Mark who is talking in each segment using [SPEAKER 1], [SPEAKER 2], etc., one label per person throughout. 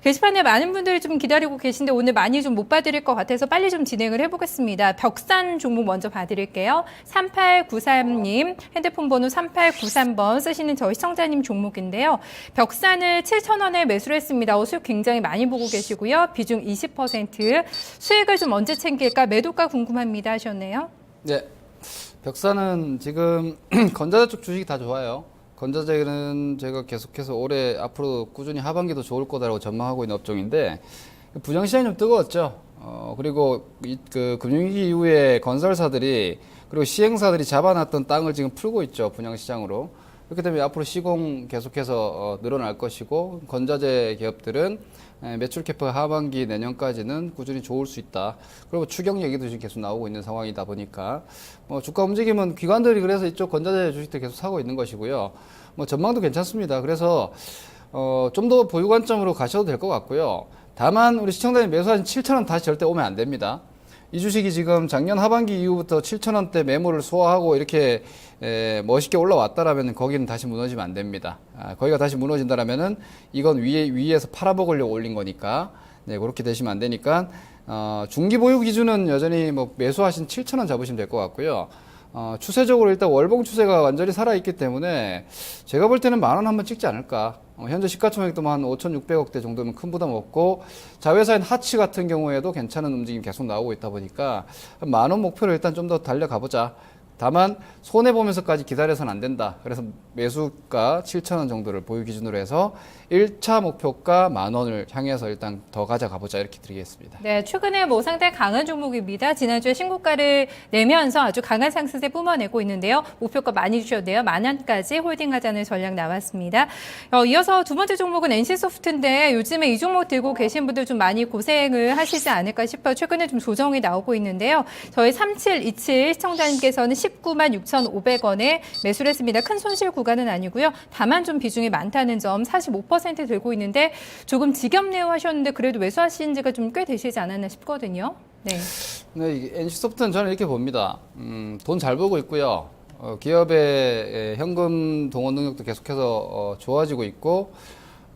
[SPEAKER 1] 게시판에 많은 분들이 좀 기다리고 계신데 오늘 많이 좀 못 봐드릴 것 같아서 빨리 좀 진행을 해보겠습니다. 벽산 종목 먼저 봐드릴게요. 3893님, 핸드폰 번호 3893번 쓰시는 저희 시청자님 종목인데요. 벽산을 7,000원에 매수를 했습니다. 수익 굉장히 많이 보고 계시고요. 비중 20%. 수익을 좀 언제 챙길까? 매도가 궁금합니다 하셨네요.
[SPEAKER 2] 네, 벽산은 지금 건자재 쪽 주식이 다 좋아요. 건자재는 제가 계속해서 올해 앞으로 꾸준히 하반기도 좋을 거다라고 전망하고 있는 업종인데 부정시장이 좀 뜨거웠죠. 그리고 그 금융위기 이후에 건설사들이 그리고 시행사들이 잡아놨던 땅을 지금 풀고 있죠. 분양시장으로. 그렇기 때문에 앞으로 시공 계속해서 늘어날 것이고 건자재 기업들은 매출 캐파 하반기 내년까지는 꾸준히 좋을 수 있다. 그리고 추경 얘기도 지금 계속 나오고 있는 상황이다 보니까 주가 움직임은 기관들이 그래서 이쪽 건자재 주식들 계속 사고 있는 것이고요. 전망도 괜찮습니다. 그래서 좀 더 보유 관점으로 가셔도 될 것 같고요. 다만 우리 시청자님 매수하신 7,000원 다시 절대 오면 안 됩니다. 이 주식이 지금 작년 하반기 이후부터 7,000원대 매물을 소화하고 이렇게 멋있게 올라왔다라면 거기는 다시 무너지면 안 됩니다. 거기가 다시 무너진다라면은 이건 위에서 팔아먹으려고 올린 거니까 네, 그렇게 되시면 안 되니까 중기 보유 기준은 여전히 매수하신 7,000원 잡으시면 될 것 같고요. 추세적으로 일단 월봉 추세가 완전히 살아있기 때문에 제가 볼 때는 10,000원 한번 찍지 않을까. 현재 시가총액도 한 5,600억대 정도면 큰 부담 없고 자회사인 하치 같은 경우에도 괜찮은 움직임 계속 나오고 있다 보니까 10,000원 목표로 일단 좀 더 달려가보자. 다만 손해보면서까지 기다려서는 안 된다. 그래서 매수가 7,000원 정도를 보유 기준으로 해서 1차 목표가 10,000원을 향해서 일단 더 가져가보자 이렇게 드리겠습니다.
[SPEAKER 1] 네, 최근에 상당히 강한 종목입니다. 지난주에 신고가를 내면서 아주 강한 상승세 뿜어내고 있는데요. 목표가 많이 주셨네요. 10,000원까지 홀딩하자는 전략 나왔습니다. 이어서 두 번째 종목은 NC소프트인데 요즘에 이 종목 들고 계신 분들 좀 많이 고생을 하시지 않을까 싶어요. 최근에 좀 조정이 나오고 있는데요. 저희 3727 시청자님께서는 196,500원에 매수를 했습니다. 큰 손실 구간은 아니고요. 다만 좀 비중이 많다는 점 45% 들고 있는데 조금 지겹네요 하셨는데 그래도 매수하신 지가 좀 꽤 되시지 않았나 싶거든요. 네.
[SPEAKER 2] 네, 이게 NC소프트는 저는 이렇게 봅니다. 돈 잘 벌고 있고요. 기업의 현금 동원 능력도 계속해서 좋아지고 있고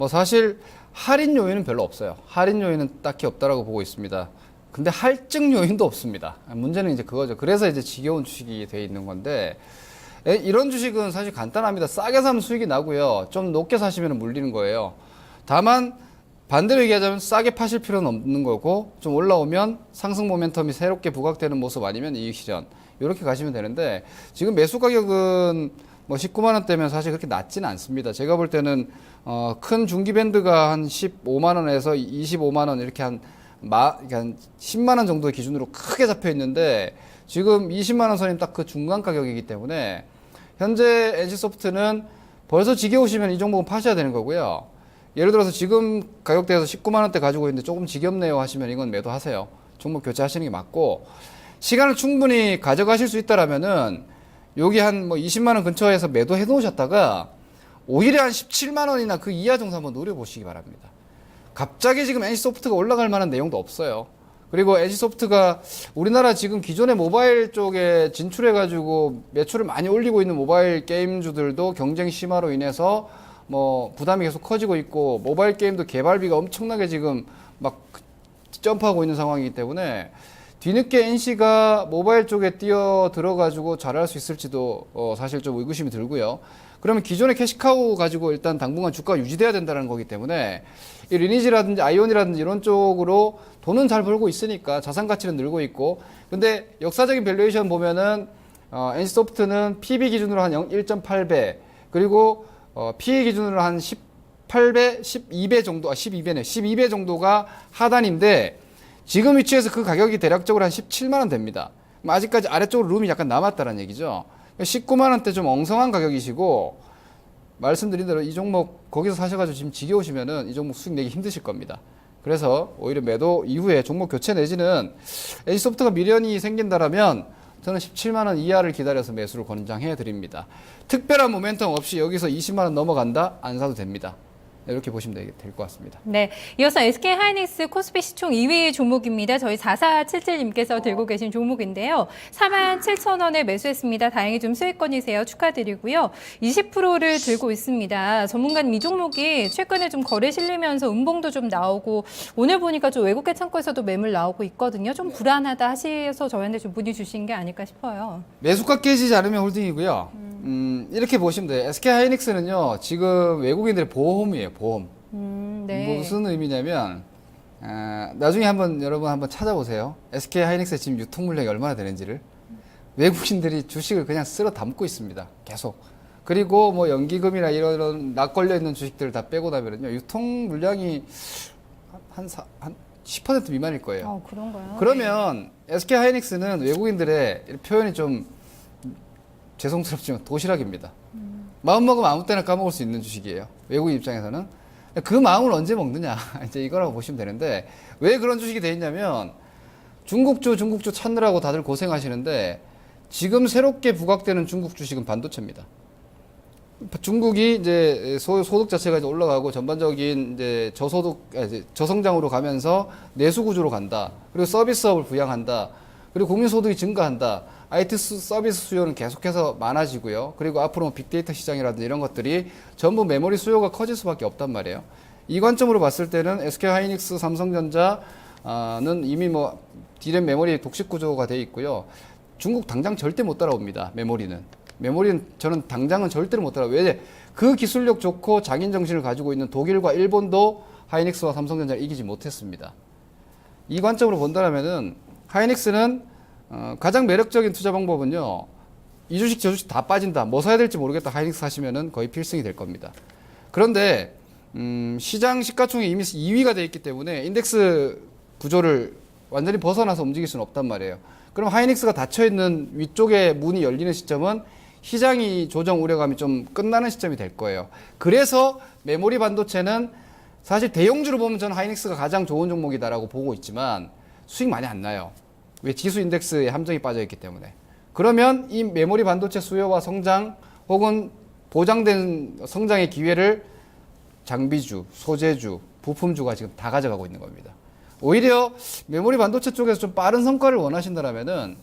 [SPEAKER 2] 사실 할인 요인은 별로 없어요. 할인 요인은 딱히 없다라고 보고 있습니다. 근데 할증 요인도 없습니다. 문제는 이제 그거죠. 그래서 이제 지겨운 주식이 돼 있는 건데 이런 주식은 사실 간단합니다. 싸게 사면 수익이 나고요. 좀 높게 사시면 물리는 거예요. 다만 반대로 얘기하자면 싸게 파실 필요는 없는 거고 좀 올라오면 상승 모멘텀이 새롭게 부각되는 모습 아니면 이익 실현 이렇게 가시면 되는데 지금 매수 가격은 19만 원대면 사실 그렇게 낮지는 않습니다. 제가 볼 때는 큰 중기 밴드가 한 15만 원에서 25만 원 이렇게 한 10만 원 정도 기준으로 크게 잡혀 있는데 지금 20만 원 선이 딱 그 중간 가격이기 때문에 현재 NC소프트는 벌써 지겨우시면 이 종목은 파셔야 되는 거고요. 예를 들어서 지금 가격대에서 19만 원대 가지고 있는데 조금 지겹네요 하시면 이건 매도하세요. 종목 교체하시는 게 맞고 시간을 충분히 가져가실 수 있다라면은 여기 한 20만 원 근처에서 매도해 놓으셨다가 오히려 한 17만 원이나 그 이하 정도 한번 노려보시기 바랍니다. 갑자기 지금 NC소프트가 올라갈 만한 내용도 없어요. 그리고 NC소프트가 우리나라 지금 기존의 모바일 쪽에 진출해가지고 매출을 많이 올리고 있는 모바일 게임주들도 경쟁 심화로 인해서 부담이 계속 커지고 있고 모바일 게임도 개발비가 엄청나게 지금 막 점프하고 있는 상황이기 때문에 뒤늦게 NC가 모바일 쪽에 뛰어 들어가지고 잘할 수 있을지도 사실 좀 의구심이 들고요. 그러면 기존의 캐시카우 가지고 일단 당분간 주가가 유지돼야 된다는 거기 때문에 이 리니지라든지 아이온이라든지 이런 쪽으로 돈은 잘 벌고 있으니까 자산 가치는 늘고 있고 근데 역사적인 밸류에이션 보면은 NC소프트는 PB 기준으로 한 1.8배 그리고 PE 기준으로 한 18배, 12배 정도, 12배네. 12배 정도가 하단인데 지금 위치에서 그 가격이 대략적으로 한 17만 원 됩니다. 아직까지 아래쪽으로 룸이 약간 남았다는 얘기죠. 19만 원대 좀 엉성한 가격이시고 말씀드린 대로 이 종목 거기서 사셔가지고 지금 지겨우시면은 이 종목 수익 내기 힘드실 겁니다. 그래서 오히려 매도 이후에 종목 교체 내지는 NC소프트가 미련이 생긴다라면 저는 17만 원 이하를 기다려서 매수를 권장해 드립니다. 특별한 모멘텀 없이 여기서 20만 원 넘어간다? 안 사도 됩니다. 이렇게 보시면 될 것 같습니다.
[SPEAKER 1] 네, 이어서 SK 하이닉스 코스피 시총 2위 종목입니다. 저희 4477님께서 들고 계신 종목인데요. 47,000원에 매수했습니다. 다행히 좀 수익권이세요. 축하드리고요. 20%를 들고 있습니다. 전문가님 이 종목이 최근에 좀 거래 실리면서 음봉도 좀 나오고 오늘 보니까 좀 외국계 창고에서도 매물 나오고 있거든요. 좀 불안하다 하셔서 저희한테 좀 문의 주신 게 아닐까 싶어요.
[SPEAKER 2] 매수가 깨지지 않으면 홀딩이고요. 이렇게 보시면 돼요. SK 하이닉스는요, 지금 외국인들의 보험이에요, 보험.
[SPEAKER 1] 네.
[SPEAKER 2] 무슨 의미냐면, 나중에 여러분 한번 찾아보세요. SK 하이닉스의 지금 유통 물량이 얼마나 되는지를. 외국인들이 주식을 그냥 쓸어 담고 있습니다. 계속. 그리고 뭐 연기금이나 이런 낙 걸려 있는 주식들을 다 빼고 나면요, 유통 물량이 한 10% 미만일 거예요.
[SPEAKER 1] 그런가요?
[SPEAKER 2] 그러면 SK 하이닉스는 외국인들의 표현이 좀 죄송스럽지만 도시락입니다. 마음 먹으면 아무 때나 까먹을 수 있는 주식이에요. 외국인 입장에서는. 그 마음을 언제 먹느냐. 이제 이거라고 보시면 되는데, 왜 그런 주식이 돼 있냐면, 중국주 찾느라고 다들 고생하시는데, 지금 새롭게 부각되는 중국 주식은 반도체입니다. 중국이 이제 소득 자체가 이제 올라가고 전반적인 이제 저성장으로 가면서 내수 구조로 간다. 그리고 서비스업을 부양한다. 그리고 국민 소득이 증가한다. IT 서비스 수요는 계속해서 많아지고요. 그리고 앞으로 빅데이터 시장이라든지 이런 것들이 전부 메모리 수요가 커질 수밖에 없단 말이에요. 이 관점으로 봤을 때는 SK 하이닉스, 삼성전자는 이미 뭐 D램 메모리 독식 구조가 돼 있고요. 중국 당장 절대 못 따라옵니다. 메모리는 저는 당장은 절대로 못 따라와요. 왜? 그 기술력 좋고 장인 정신을 가지고 있는 독일과 일본도 하이닉스와 삼성전자를 이기지 못했습니다. 이 관점으로 본다면은 하이닉스는 가장 매력적인 투자 방법은요, 이 주식 저 주식 다 빠진다, 뭐 사야 될지 모르겠다, 하이닉스 사시면은 거의 필승이 될 겁니다. 그런데 시장 시가총액이 이미 2위가 돼 있기 때문에 인덱스 구조를 완전히 벗어나서 움직일 수는 없단 말이에요. 그럼 하이닉스가 닫혀 있는 위쪽에 문이 열리는 시점은 시장이 조정 우려감이 좀 끝나는 시점이 될 거예요. 그래서 메모리 반도체는 사실 대형주로 보면 저는 하이닉스가 가장 좋은 종목이다라고 보고 있지만 수익 많이 안 나요. 왜? 지수 인덱스에 함정이 빠져 있기 때문에. 그러면 이 메모리 반도체 수요와 성장 혹은 보장된 성장의 기회를 장비주, 소재주, 부품주가 지금 다 가져가고 있는 겁니다. 오히려 메모리 반도체 쪽에서 좀 빠른 성과를 원하신다면은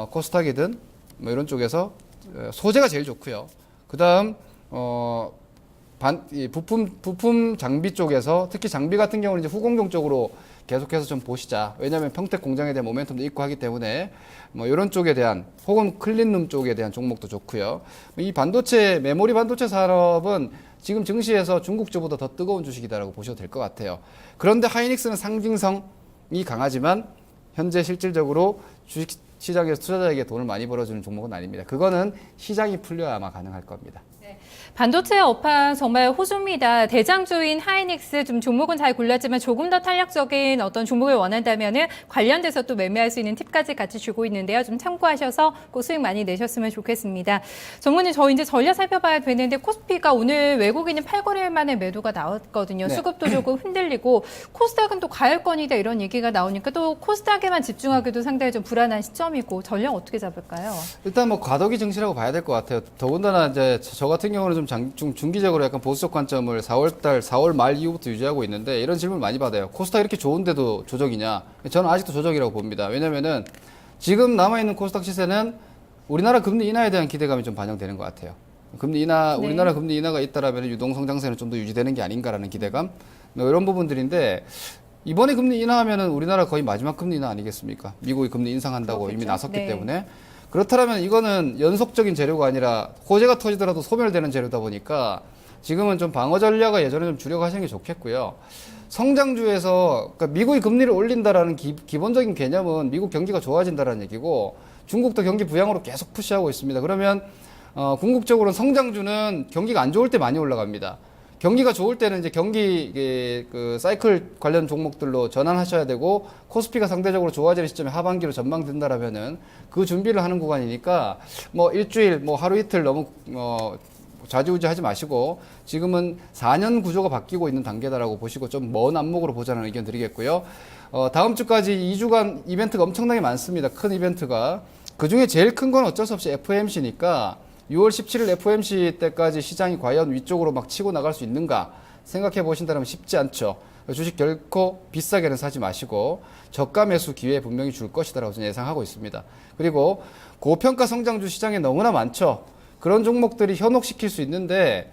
[SPEAKER 2] 코스닥이든 뭐 이런 쪽에서 소재가 제일 좋고요. 그다음 부품 장비 쪽에서 특히 장비 같은 경우는 이제 후공정 쪽으로 계속해서 좀 보시자. 왜냐하면 평택 공장에 대한 모멘텀도 있고 하기 때문에 뭐 이런 쪽에 대한 혹은 클린룸 쪽에 대한 종목도 좋고요. 이 메모리 반도체 산업은 지금 증시에서 중국주보다 더 뜨거운 주식이다라고 보셔도 될 것 같아요. 그런데 하이닉스는 상징성이 강하지만 현재 실질적으로 주식 시장에서 투자자에게 돈을 많이 벌어주는 종목은 아닙니다. 그거는 시장이 풀려야 아마 가능할 겁니다.
[SPEAKER 1] 반도체 업황 정말 호조입니다. 대장주인 하이닉스 좀 종목은 잘 골랐지만 조금 더 탄력적인 어떤 종목을 원한다면은 관련돼서 또 매매할 수 있는 팁까지 같이 주고 있는데요. 좀 참고하셔서 꼭 수익 많이 내셨으면 좋겠습니다. 전문님, 저 이제 전략 살펴봐야 되는데 코스피가 오늘 외국인은 8거래일 만에 매도가 나왔거든요.
[SPEAKER 2] 네.
[SPEAKER 1] 수급도 조금 흔들리고 코스닥은 또 과열권이다 이런 얘기가 나오니까 또 코스닥에만 집중하기도 상당히 좀 불안한 시점이고 전략 어떻게 잡을까요?
[SPEAKER 2] 일단 뭐 과도기 증시라고 봐야 될 것 같아요. 더군다나 이제 저 같은 경우는 좀 중기적으로 약간 보수적 관점을 4월 말 이후부터 유지하고 있는데 이런 질문 많이 받아요. 코스닥 이렇게 좋은데도 조정이냐? 저는 아직도 조정이라고 봅니다. 왜냐면은 지금 남아있는 코스닥 시세는 우리나라 금리 인하에 대한 기대감이 좀 반영되는 것 같아요. 우리나라 금리 인하가 있다라면 유동성 장세는 좀 더 유지되는 게 아닌가라는 기대감? 뭐 이런 부분들인데 이번에 금리 인하하면은 우리나라 거의 마지막 금리 인하 아니겠습니까? 미국이 금리 인상한다고
[SPEAKER 1] 그렇겠죠?
[SPEAKER 2] 이미 나섰기
[SPEAKER 1] 네.
[SPEAKER 2] 때문에. 그렇다면 이거는 연속적인 재료가 아니라 호재가 터지더라도 소멸되는 재료다 보니까 지금은 좀 방어 전략을 예전에 좀 주려고 하시는 게 좋겠고요. 성장주에서 그러니까 미국이 금리를 올린다라는 기본적인 개념은 미국 경기가 좋아진다라는 얘기고 중국도 경기 부양으로 계속 푸시하고 있습니다. 그러면 궁극적으로는 성장주는 경기가 안 좋을 때 많이 올라갑니다. 경기가 좋을 때는 이제 그 사이클 관련 종목들로 전환하셔야 되고 코스피가 상대적으로 좋아지는 시점에 하반기로 전망된다라면은 그 준비를 하는 구간이니까 뭐 일주일 뭐 하루 이틀 너무 좌지우지하지 마시고 지금은 4년 구조가 바뀌고 있는 단계다라고 보시고 좀 먼 안목으로 보자는 의견 드리겠고요. 다음 주까지 2주간 이벤트가 엄청나게 많습니다. 큰 이벤트가. 그중에 제일 큰 건 어쩔 수 없이 FOMC니까 6월 17일 FOMC 때까지 시장이 과연 위쪽으로 막 치고 나갈 수 있는가? 생각해 보신다면 쉽지 않죠. 주식 결코 비싸게는 사지 마시고 저가 매수 기회 분명히 줄 것이다라고 저는 예상하고 있습니다. 그리고 고평가 성장주 시장에 너무나 많죠. 그런 종목들이 현혹시킬 수 있는데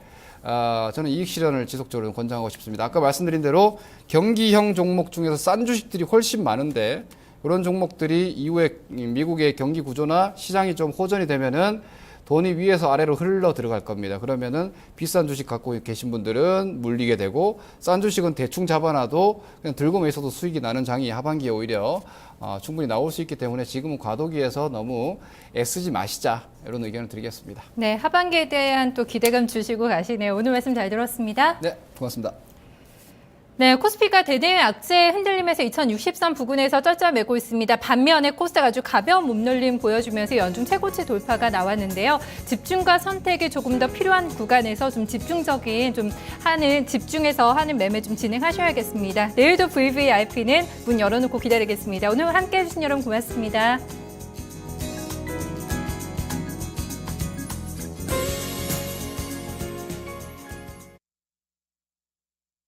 [SPEAKER 2] 저는 이익 실현을 지속적으로 권장하고 싶습니다. 아까 말씀드린 대로 경기형 종목 중에서 싼 주식들이 훨씬 많은데 그런 종목들이 이후에 미국의 경기 구조나 시장이 좀 호전이 되면은 돈이 위에서 아래로 흘러 들어갈 겁니다. 그러면은 비싼 주식 갖고 계신 분들은 물리게 되고 싼 주식은 대충 잡아놔도 그냥 들고만 있어도 수익이 나는 장이 하반기에 오히려 충분히 나올 수 있기 때문에 지금은 과도기에서 너무 애쓰지 마시자 이런 의견을 드리겠습니다.
[SPEAKER 1] 네, 하반기에 대한 또 기대감 주시고 가시네요. 오늘 말씀 잘 들었습니다.
[SPEAKER 2] 네, 고맙습니다.
[SPEAKER 1] 네, 코스피가 대대의 악재 흔들림에서 2060선 부근에서 쩔쩔매고 있습니다. 반면에 코스닥 아주 가벼운 몸놀림 보여주면서 연중 최고치 돌파가 나왔는데요. 집중과 선택이 조금 더 필요한 구간에서 좀 집중적인 집중해서 하는 매매 좀 진행하셔야겠습니다. 내일도 VVIP는 문 열어놓고 기다리겠습니다. 오늘 함께해 주신 여러분 고맙습니다.